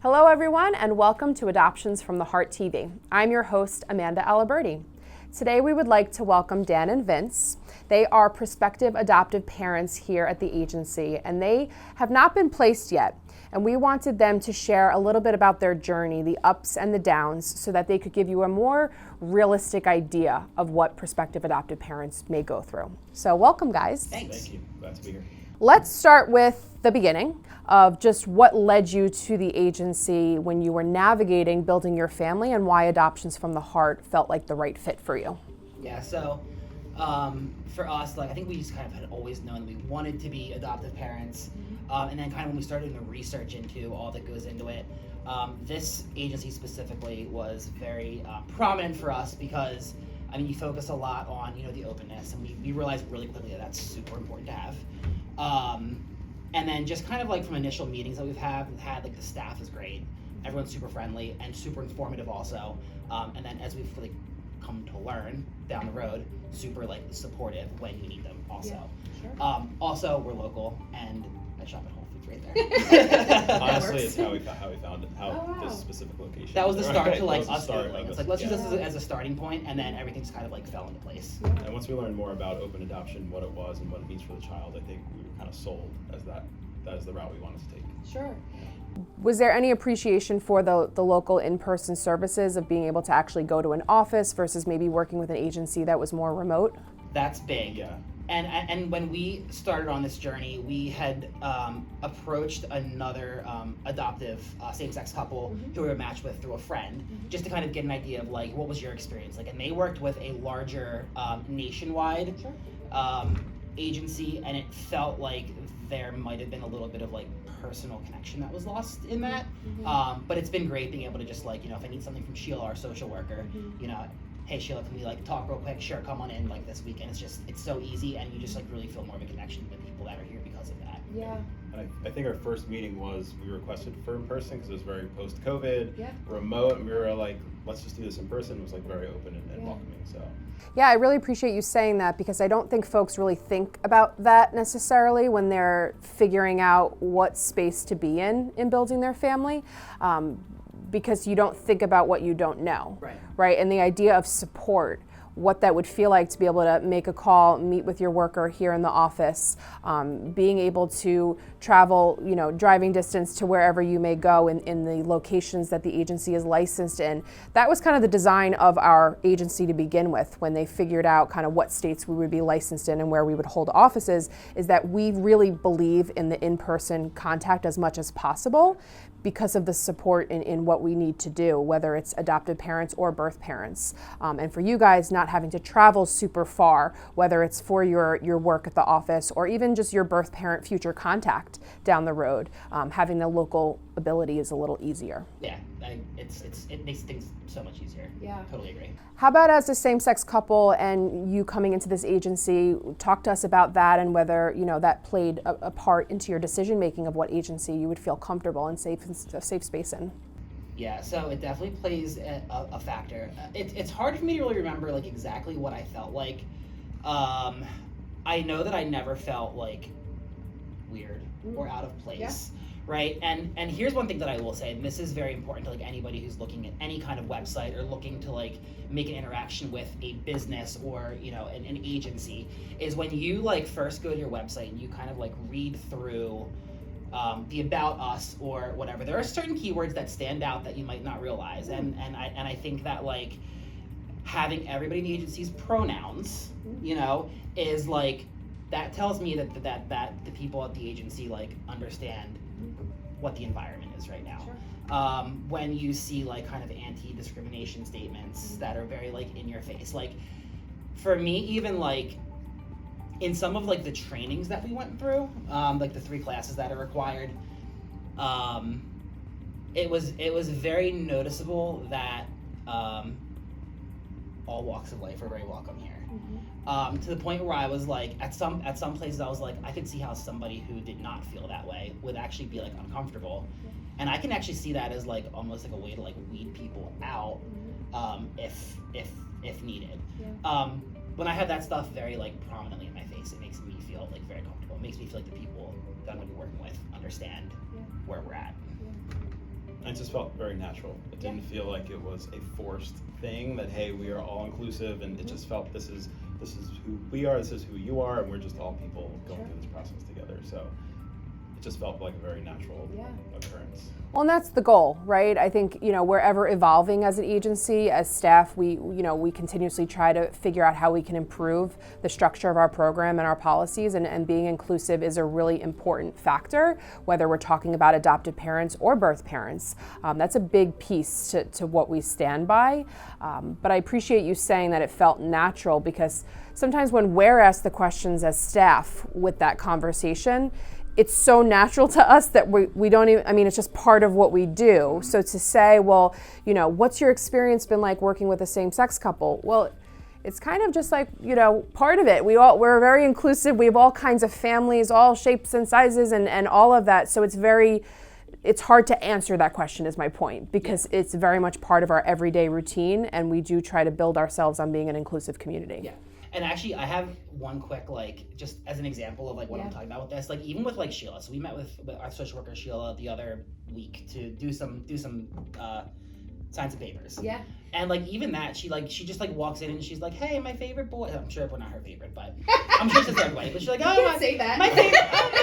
Hello everyone, and welcome to Adoptions from the Heart TV. I'm your host, Amanda Aliberti. Today we would like to welcome Dan and Vince. They are prospective adoptive parents here at the agency, and they have not been placed yet. And we wanted them to share a little bit about their journey, the ups and the downs, so that they could give you a more realistic idea of what prospective adoptive parents may go through. So welcome, guys. Thanks. Thank you. Glad to be here. Let's start with the beginning of just what led you to the agency when you were navigating building your family and why Adoptions from the Heart felt like the right fit for you. Yeah, so for us, I think we just kind of had always known we wanted to be adoptive parents. And then kind of when we started doing the research into all that goes into it, this agency specifically was very prominent for us because, you focus a lot on, the openness, and we realized really quickly that that's super important to have. And then just kind of from initial meetings that we've had, the staff is great. Everyone's super friendly and super informative also. And then as we've really come to learn down the road, super supportive when you need them also. Yeah, sure. Also, we're local, and I shop at Whole Foods right there. Honestly, it's how we found it, this specific location. That was the start to us doing Googling. It's let's use this as a starting point, and then everything just kind of fell into place. Yeah. And once we learned more about open adoption, what it was and what it means for the child, I think we were kind of sold as that is the route we wanted to take. Sure. Was there any appreciation for the local in-person services of being able to actually go to an office versus maybe working with an agency that was more remote? That's big. Yeah. And when we started on this journey, we had approached another adoptive same-sex couple who we were matched with through a friend, just to kind of get an idea of what was your experience like. And they worked with a larger nationwide agency, and it felt like there might have been a little bit of personal connection that was lost in that. But it's been great being able to just if I need something from Sheila, our social worker, hey Sheila, can we talk real quick? Sure, come on in this weekend. It's so easy, and you just really feel more of a connection with people that are here because of that. Yeah. And I think our first meeting we requested for in person because it was very post-COVID, remote, and we were let's just do this in person. It was very open and welcoming. So. Yeah, I really appreciate you saying that because I don't think folks really think about that necessarily when they're figuring out what space to be in building their family. Because you don't think about what you don't know, right? And the idea of support, what that would feel like to be able to make a call, meet with your worker here in the office, being able to travel, driving distance to wherever you may go in the locations that the agency is licensed in. That was kind of the design of our agency to begin with when they figured out kind of what states we would be licensed in and where we would hold offices, is that we really believe in the in-person contact as much as possible because of the support in what we need to do, whether it's adoptive parents or birth parents. And for you guys not having to travel super far, whether it's for your work at the office or even just your birth parent future contact down the road, having the local ability is a little easier. Yeah, it makes things so much easier. Yeah. Totally agree. How about as a same-sex couple and you coming into this agency, talk to us about that and whether that played a part into your decision-making of what agency you would feel comfortable and a safe space in. Yeah, so it definitely plays a factor. It's hard for me to really remember exactly what I felt like. I know that I never felt weird or out of place. Yeah. Right, and here's one thing that I will say, and this is very important to anybody who's looking at any kind of website or looking to make an interaction with a business or an agency, is when you first go to your website and you kind of read through the about us or whatever, there are certain keywords that stand out that you might not realize, and I think that having everybody in the agency's pronouns, is that tells me that the people at the agency understand what the environment is right now. Sure. When you see kind of anti-discrimination statements that are very in your face, for me even in some of the trainings that we went through, the 3 classes that are required, it was very noticeable that all walks of life are very welcome here. To the point where I was at some places I was I could see how somebody who did not feel that way would actually be uncomfortable, and I can actually see that as almost a way to weed people out, if needed. When I have that stuff very prominently in my face, it makes me feel very comfortable. It makes me feel the people that I'm going to be working with understand where we're at. I it just felt very natural. It didn't feel like it was a forced thing that, hey, we are all inclusive, and it just felt this is who we are, this is who you are, and we're just all people going through this process together. So it just felt like a very natural occurrence. Well, and that's the goal, right? I think, we're ever evolving as an agency, as staff. We continuously try to figure out how we can improve the structure of our program and our policies, and being inclusive is a really important factor, whether we're talking about adoptive parents or birth parents. That's a big piece to what we stand by. But I appreciate you saying that it felt natural, because sometimes when we're asked the questions as staff with that conversation, it's so natural to us that we don't even, it's just part of what we do. So to say, well, what's your experience been like working with a same-sex couple? Well, it's kind of just like, part of it. We're very inclusive. We have all kinds of families, all shapes and sizes and all of that. So it's hard to answer that question, is my point, because it's very much part of our everyday routine, and we do try to build ourselves on being an inclusive community. Yeah. And actually, I have one quick, just as an example of what I'm talking about with this, even with Sheila. So we met with our social worker Sheila the other week to do some sign some papers. Yeah. And even that, she just walks in and she's like, "Hey, my favorite boy." I'm sure we're not her favorite, but I'm sure it's everybody. But she's like, "Oh, say that. my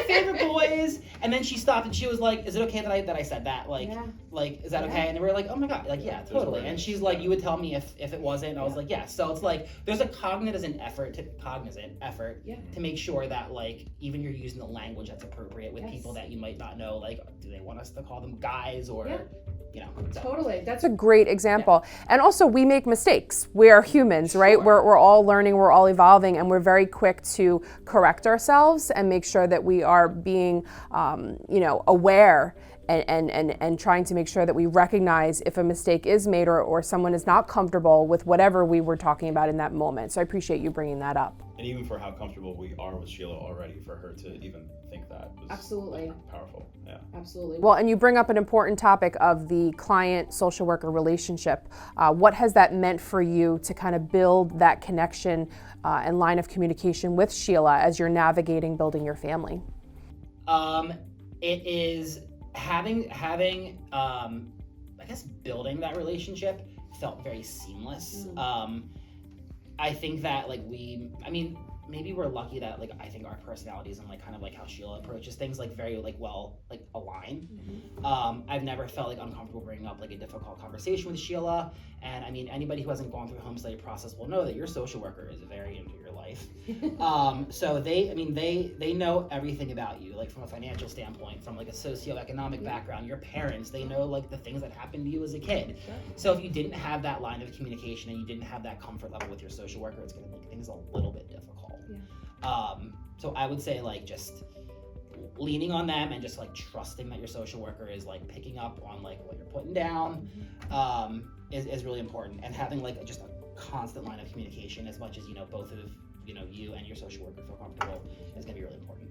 favorite boys." And then she stopped and she was like, "Is it okay that I said that? Is that okay?" And we were like, "Oh my god, yeah, totally." And she's like, "You would tell me if it wasn't." And I was like, "Yeah." So it's there's a cognizant effort to make sure that even you're using the language that's appropriate with people that you might not know. Do they want us to call them guys or? So. Totally. That's a great example. And also, we make mistakes. We are humans, right? Sure. We're all learning, we're all evolving, and we're very quick to correct ourselves and make sure that we are being, aware and trying to make sure that we recognize if a mistake is made or someone is not comfortable with whatever we were talking about in that moment. So I appreciate you bringing that up. And even for how comfortable we are with Sheila already, for her to even think that was absolutely powerful. Yeah. Absolutely. Well, and you bring up an important topic of the client-social worker relationship. What has that meant for you to kind of build that connection and line of communication with Sheila as you're navigating building your family? It is having I guess building that relationship felt very seamless. I think that maybe we're lucky that I think our personalities and kind of how Sheila approaches things very well align. I've never felt uncomfortable bringing up a difficult conversation with Sheila, and anybody who hasn't gone through the home study process will know that your social worker is very into your life. So they know everything about you, from a financial standpoint, from a socioeconomic background, your parents, they know the things that happened to you as a kid. Sure. So if you didn't have that line of communication and you didn't have that comfort level with your social worker, it's going to make things a little bit difficult. So I would say just leaning on them and just trusting that your social worker is picking up on what you're putting down is really important, and having just a constant line of communication, as much as both of you and your social worker feel comfortable, is going to be really important.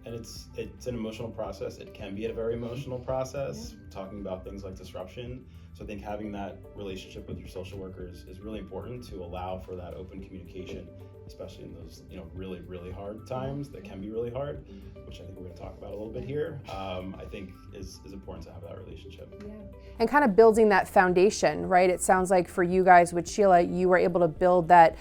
And it's an emotional process. It can be a very emotional process, talking about things like disruption. So I think having that relationship with your social workers is really important to allow for that open communication, especially in those really, really hard times that can be really hard, which I think we're going to talk about a little bit here. I think is important to have that relationship. Yeah. And kind of building that foundation, right? It sounds like for you guys with Sheila, you were able to build that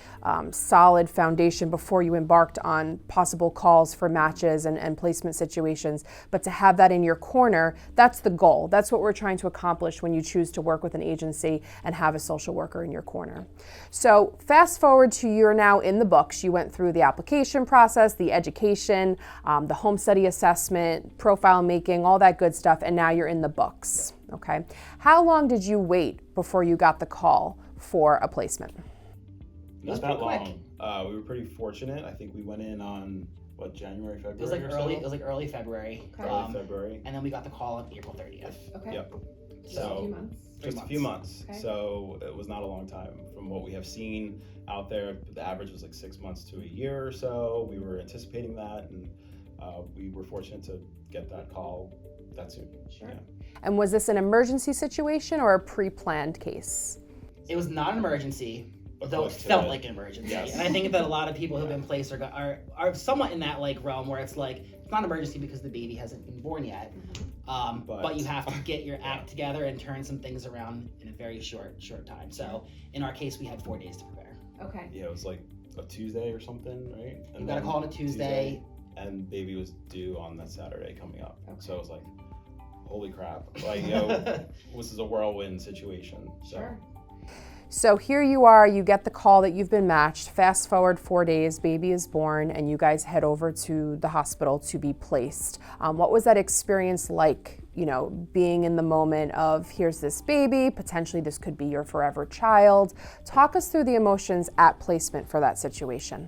solid foundation before you embarked on possible calls for matches and placement situations. But to have that in your corner, that's the goal. That's what we're trying to accomplish when you choose to work with an agency and have a social worker in your corner. So fast forward to you're now in the books. You went through the application process, the education, the home study assessment, profile making, all that good stuff, and now you're in the books. Okay. How long did you wait before you got the call for a placement? Not that long. We were pretty fortunate. I think we went in on January, February. It was early February. Okay. Early February. And then we got the call on April 30th. Okay. Yep. So a few months. Just a few months. Okay. So it was not a long time. From what we have seen out there, the average was 6 months to a year or so. We were anticipating that, and we were fortunate to get that call that soon. Sure. Yeah. And was this an emergency situation or a pre-planned case? It was not an emergency, though it Close to felt it. like an emergency. Yes. And I think that a lot of people who've been placed are somewhat in that realm where it's not an emergency because the baby hasn't been born yet, But you have to get your act together and turn some things around in a very short time. So in our case, we had 4 days to prepare. Okay. Yeah, it was like a Tuesday or something, right? And got a call on a Tuesday. And baby was due on that Saturday coming up. Okay. So it was like, holy crap. Like, this is a whirlwind situation. So. Sure. So here you are, you get the call that you've been matched. Fast forward 4 days, baby is born, and you guys head over to the hospital to be placed. What was that experience like, being in the moment of here's this baby, potentially this could be your forever child? Talk us through the emotions at placement for that situation.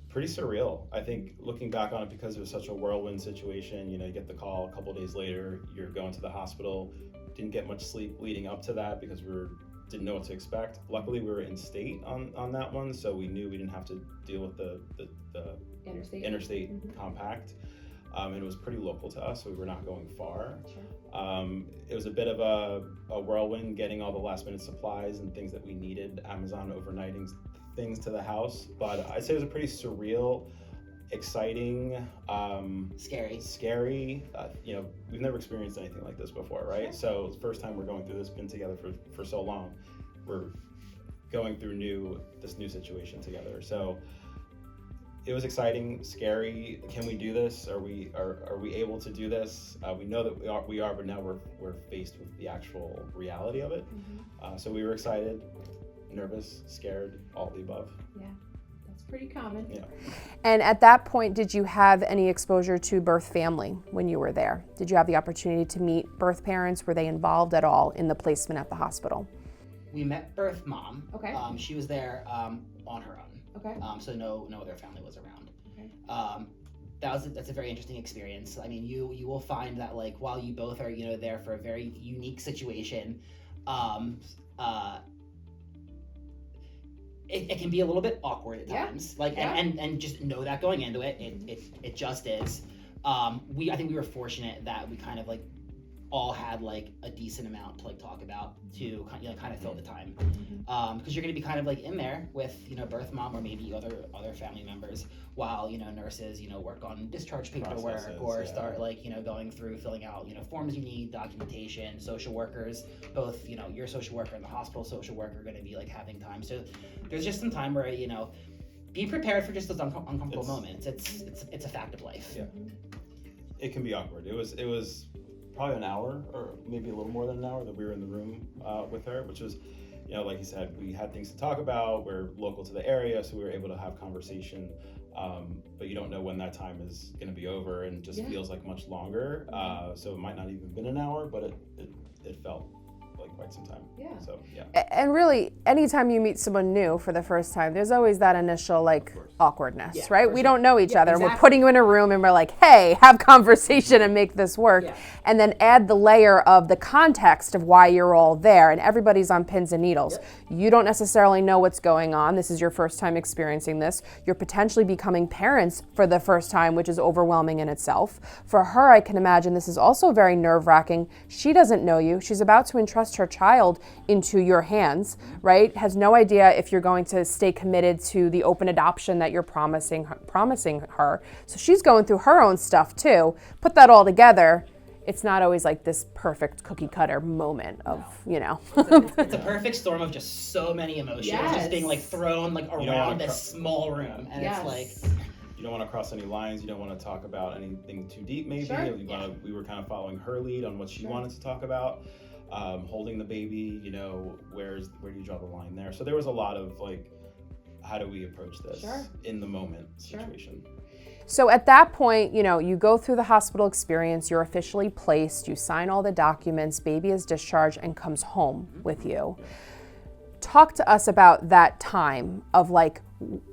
Pretty surreal. I think looking back on it, because it was such a whirlwind situation, you get the call a couple of days later, you're going to the hospital, didn't get much sleep leading up to that because didn't know what to expect. Luckily, we were in state on that one, so we knew we didn't have to deal with the interstate compact. It was pretty local to us, so we were not going far. Sure. It was a bit of a whirlwind getting all the last minute supplies and things that we needed, Amazon overnighting things to the house. But I'd say it was a pretty surreal, exciting, scary. We've never experienced anything like this before, right? So it's the first time we're going through this, been together for so long. We're going through this new situation together. So it was exciting, scary. Can we do this? Are we able to do this? We know that we are, but now we're faced with the actual reality of it. Mm-hmm. So we were excited, nervous, scared, all of the above. Yeah. Pretty common. Yeah. And at that point, did you have any exposure to birth family when you were there? Did you have the opportunity to meet birth parents? Were they involved at all in the placement at the hospital? We met birth mom. Okay. She was there on her own. Okay. So no other family was around. Okay. That's a very interesting experience. I mean, you will find that like while you both are there for a very unique situation, it can be a little bit awkward at times. And just know that going into it, it just is. I think we were fortunate that we kind of like all had like a decent amount to like talk about to kind of fill the time. Because you're going to be kind of like in there with birth mom or maybe other family members while nurses work on discharge paperwork or start like going through filling out forms you need, documentation. Social workers, both your social worker and the hospital social worker are going to be like having time. So there's just some time where be prepared for just those uncomfortable moments. It's a fact of life. Yeah, it can be awkward. It was probably an hour or maybe a little more than an hour that we were in the room with her, which was, like you said, we had things to talk about. We're local to the area, so we were able to have conversation. But you don't know when that time is going to be over, and it just feels like much longer. So it might not even been an hour, but it felt like quite some time. Yeah. So yeah. And really, anytime you meet someone new for the first time, there's always that initial awkwardness, right? We don't know each other. Exactly. We're putting you in a room and we're like, hey, have conversation and make this work. Yeah. And then add the layer of the context of why you're all there, and everybody's on pins and needles. Yep. You don't necessarily know what's going on. This is your first time experiencing this. You're potentially becoming parents for the first time, which is overwhelming in itself. For her, I can imagine this is also very nerve-wracking. She doesn't know you. She's about to entrust her child into your hands, right? Has no idea if you're going to stay committed to the open adoption that you're promising her. So she's going through her own stuff too. Put that all together. It's not always like this perfect cookie cutter moment of, It's a perfect storm of just so many emotions just being like thrown like around this small room. And it's like, you don't want to cross any lines. You don't want to talk about anything too deep, maybe. Sure. We were kind of following her lead on what she wanted to talk about. Holding the baby, where do you draw the line there? So there was a lot of like, how do we approach this in the moment situation? So at that point, you go through the hospital experience, you're officially placed, you sign all the documents, baby is discharged and comes home with you. Talk to us about that time of like,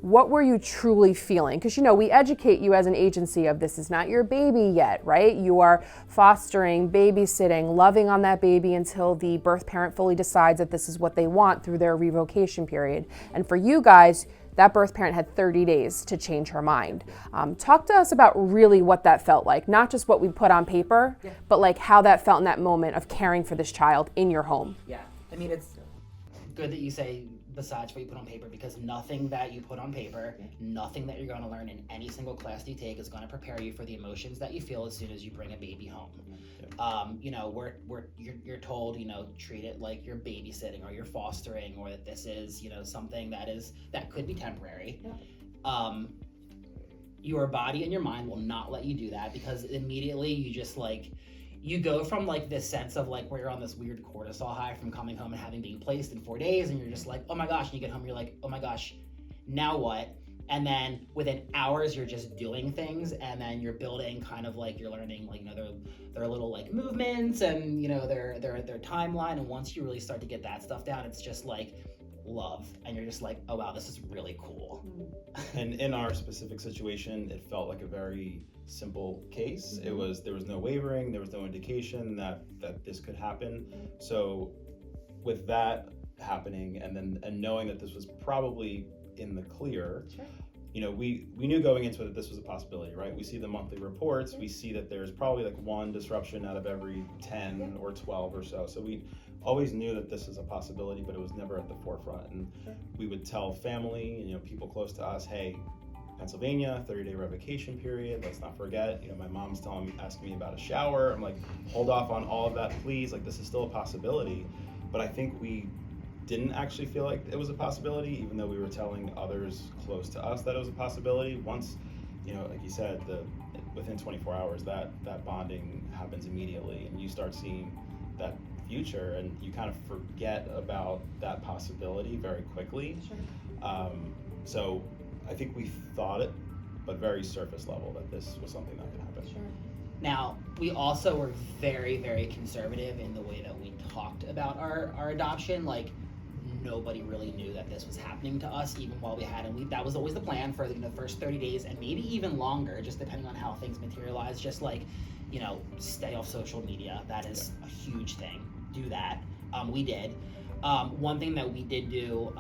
what were you truly feeling? Because we educate you as an agency of this is not your baby yet, right? You are fostering, babysitting, loving on that baby until the birth parent fully decides that this is what they want through their revocation period. And for you guys, that birth parent had 30 days to change her mind. Talk to us about really what that felt like, not just what we put on paper, but like how that felt in that moment of caring for this child in your home. Yeah, I mean, it's good that you say besides what you put on paper, because nothing that you put on paper, nothing that you're going to learn in any single class you take is going to prepare you for the emotions that you feel as soon as you bring a baby home. You know, you're told, you know, treat it like you're babysitting or you're fostering, or that this is, you know, something that could be temporary. Your body and your mind will not let you do that, because immediately you just like, you go from like this sense of like where you're on this weird cortisol high from coming home and having been placed in 4 days, and you're just like, oh my gosh, and you get home, you're like, oh my gosh, now what? And then within hours you're just doing things, and then you're building kind of like, you're learning like, you know, their little like movements and, you know, their timeline. And once you really start to get that stuff down, it's just like love, and you're just like, oh wow, this is really cool. And in our specific situation, it felt like a very simple case. There was no wavering, there was no indication that this could happen. So with that happening, and knowing that this was probably in the clear, you know, we knew going into it that this was a possibility, right? We see the monthly reports, we see that there's probably like 1 disruption out of every 10 or 12 or so. So we always knew that this is a possibility, but it was never at the forefront. And we would tell family, you know, people close to us, hey, Pennsylvania, 30-day revocation period, let's not forget. You know, my mom's asking me about a shower. I'm like, hold off on all of that, please. Like, this is still a possibility. But I think we didn't actually feel like it was a possibility, even though we were telling others close to us that it was a possibility. Once, you know, like you said, within 24 hours, that bonding happens immediately, and you start seeing that future, and you kind of forget about that possibility very quickly. So I think we thought it, but very surface level, that this was something that could happen. Now, we also were very, very conservative in the way that we talked about our adoption. Like, nobody really knew that this was happening to us, even while we had, and that was always the plan for the first 30 days, and maybe even longer, just depending on how things materialize. Just like, you know, stay off social media. That is a huge thing. Do that. We did. One thing that we did do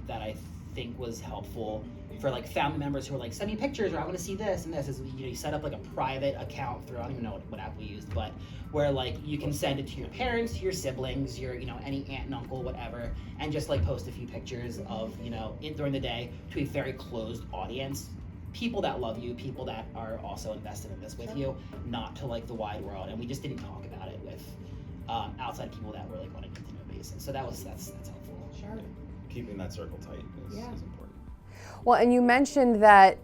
that I think was helpful for like family members who are like, send me pictures, or I want to see this and this, is, you know, you set up like a private account through, I don't even know what app we used, but where like you can send it to your parents, to your siblings, your, you know, any aunt and uncle, whatever, and just like post a few pictures of, you know, during the day to a very closed audience, people that love you, people that are also invested in this with you, not to like the wide world. And we just didn't talk about it with outside people that were like on a continual basis. So that's helpful. Keeping that circle tight is important. Well, and you mentioned that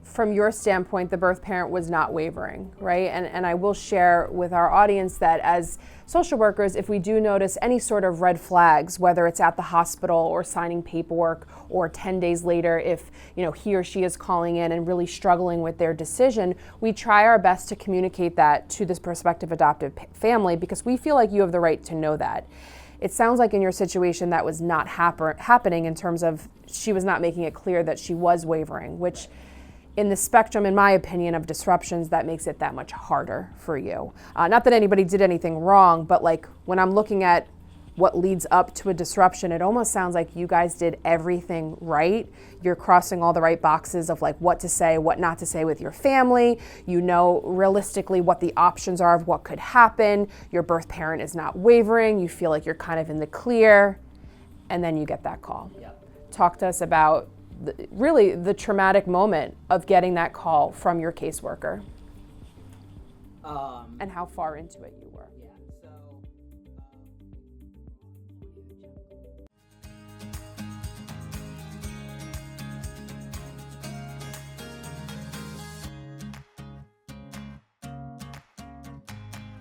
from your standpoint, the birth parent was not wavering, right? And I will share with our audience that as social workers, if we do notice any sort of red flags, whether it's at the hospital or signing paperwork, or 10 days later, if, you know, he or she is calling in and really struggling with their decision, we try our best to communicate that to this prospective adoptive family, because we feel like you have the right to know that. It sounds like in your situation that was not happening, in terms of she was not making it clear that she was wavering, which in the spectrum, in my opinion, of disruptions, that makes it that much harder for you. Not that anybody did anything wrong, but like when I'm looking at what leads up to a disruption, it almost sounds like you guys did everything right. You're crossing all the right boxes of like what to say, what not to say with your family. You know realistically what the options are of what could happen. Your birth parent is not wavering. You feel like you're kind of in the clear, and then you get that call. Talk to us about really the traumatic moment of getting that call from your caseworker, and how far into it you